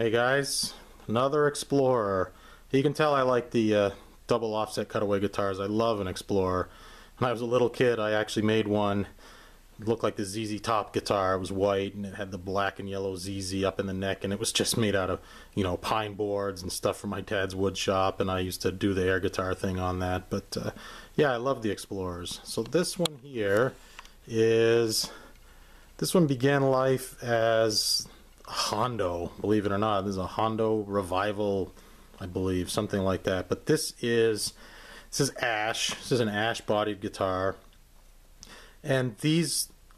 Hey guys, another Explorer. You can tell I like the double offset cutaway guitars. I love an Explorer. When I was a little kid, I actually made one. It looked like the ZZ Top guitar. It was white and it had the black and yellow ZZ up in the neck, and it was just made out of, pine boards and stuff from my dad's wood shop, and I used to do the air guitar thing on that. But yeah, I love the Explorers. So this one here this one began life as Hondo, believe it or not. This is a Hondo revival, I believe, something like that. But this is ash. This is an ash-bodied guitar, and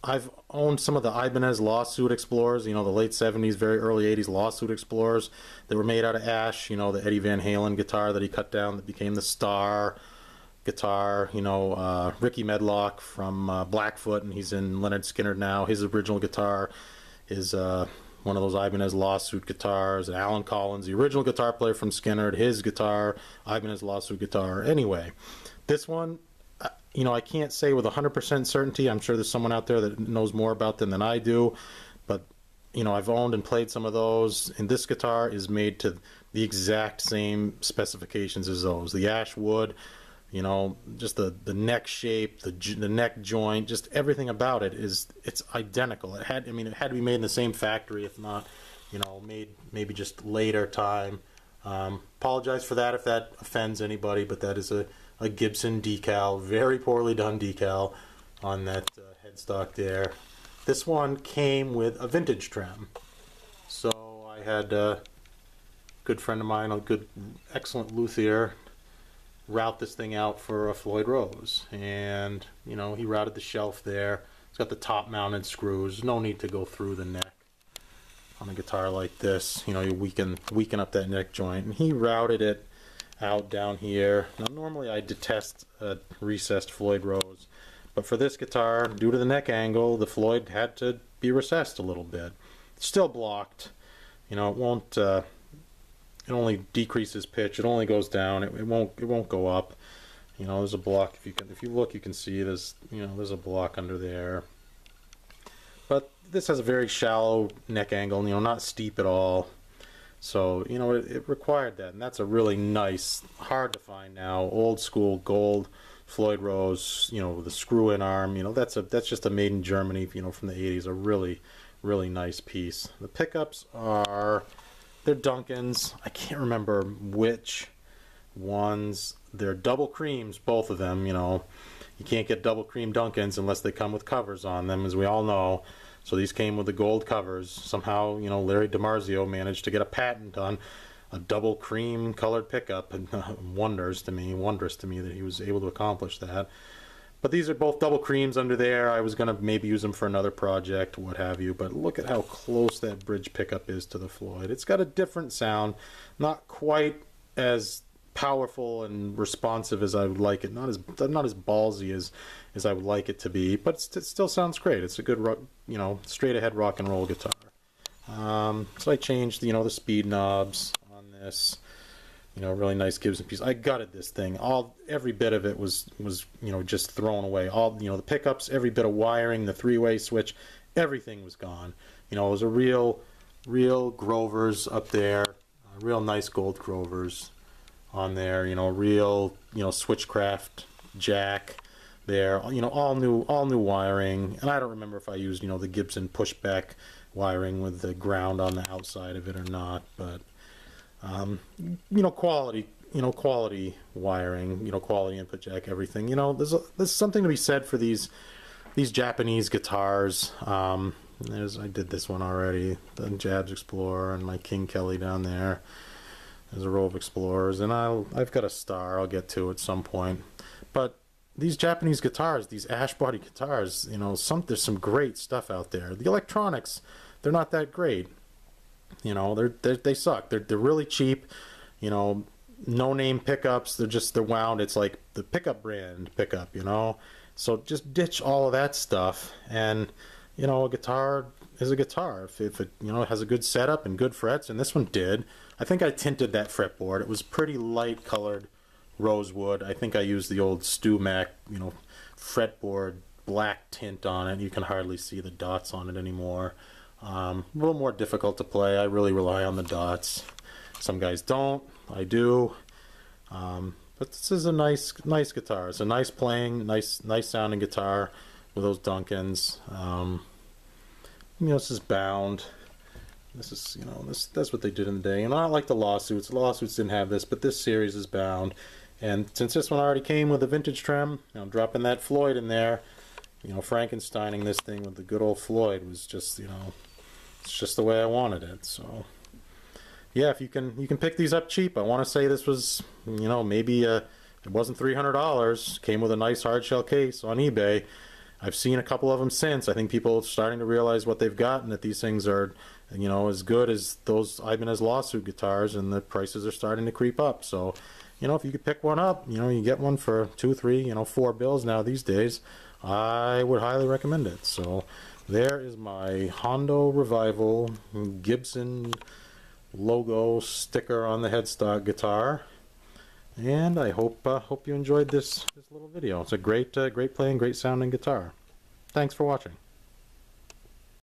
I've owned some of the Ibanez Lawsuit Explorers. The late '70s, very early '80s Lawsuit Explorers that were made out of ash. The Eddie Van Halen guitar that he cut down that became the Star guitar. Ricky Medlock from Blackfoot, and he's in Leonard Skinner now. His original guitar is one of those Ibanez Lawsuit guitars. And Alan Collins, the original guitar player from Skinner, his guitar, Ibanez Lawsuit guitar. Anyway, this one, I can't say with 100% certainty. I'm sure there's someone out there that knows more about them than I do. But, I've owned and played some of those. And this guitar is made to the exact same specifications as those. The ash wood, just the neck shape, the neck joint, just everything about it it's identical. It had to be made in the same factory, if not, made maybe just later time. Apologize for that if that offends anybody, but that is a Gibson decal, very poorly done decal on that headstock there. This one came with a vintage trem. So I had a good friend of mine, excellent luthier, route this thing out for a Floyd Rose, and he routed the shelf there. It's got the top mounted screws. No need to go through the neck on a guitar like this. You weaken up that neck joint, and he routed it out down here. Now normally I detest a recessed Floyd Rose, but for this guitar, due to the neck angle, the Floyd had to be recessed a little bit. It's still blocked. It won't it only decreases pitch. It only goes down. It won't go up. There's a block. If you look, you can see there's a block under there. But this has a very shallow neck angle. Not steep at all. So it required that, and that's a really nice, hard to find now, old school gold Floyd Rose. With a screw-in arm. That's just a made in Germany. From the '80s. A really, really nice piece. The pickups they're Duncans. I can't remember which ones. They're double creams, both of them. You can't get double cream Duncans unless they come with covers on them, as we all know. So these came with the gold covers. Somehow, Larry DiMarzio managed to get a patent on a double cream colored pickup, and wondrous to me that he was able to accomplish that. But these are both double creams under there. I was going to maybe use them for another project, what have you. But look at how close that bridge pickup is to the Floyd. It's got a different sound. Not quite as powerful and responsive as I would like it. Not as ballsy as I would like it to be. But it still sounds great. It's a good, straight ahead rock and roll guitar. So I changed, the speed knobs on this. Really nice Gibson piece. I gutted this thing. Every bit of it was just thrown away. The pickups, every bit of wiring, the three-way switch, everything was gone. It was a real Grovers up there, real nice gold Grovers on there. Real Switchcraft jack there. All new wiring. And I don't remember if I used the Gibson pushback wiring with the ground on the outside of it or not, but quality wiring, quality input jack, everything. There's something to be said for these Japanese guitars. I did this one already, the Jabs Explorer, and my King Kelly down there. There's a row of Explorers, and I've got a Star I'll get to at some point. But these Japanese guitars, these ash body guitars, there's some great stuff out there. The electronics, they're not that great. They suck. They're really cheap. No name pickups. They're wound. It's like the pickup brand pickup. So just ditch all of that stuff. And a guitar is a guitar. If it has a good setup and good frets, and this one did. I think I tinted that fretboard. It was pretty light colored rosewood. I think I used the old Stu Mac fretboard black tint on it. You can hardly see the dots on it anymore. A little more difficult to play. I really rely on the dots. Some guys don't. I do. But this is a nice guitar. It's a nice playing, nice sounding guitar with those Duncans. This is bound. This is, that's what they did in the day. And not like the lawsuits. The lawsuits didn't have this, but this series is bound. And since this one already came with a vintage trem, dropping that Floyd in there, Frankensteining this thing with the good old Floyd was just, it's just the way I wanted it. So yeah, if you can pick these up cheap. I want to say this was, maybe it wasn't $300. Came with a nice hard shell case on eBay. I've seen a couple of them since. I think people are starting to realize what they've got and that these things are, as good as those Ibanez lawsuit guitars, and the prices are starting to creep up. So, if you could pick one up, you get one for $2, $3, $4 now these days. I would highly recommend it. So, there is my Hondo Revival Gibson logo sticker on the headstock guitar, and I hope you enjoyed this little video. It's a great playing, great sounding guitar. Thanks for watching.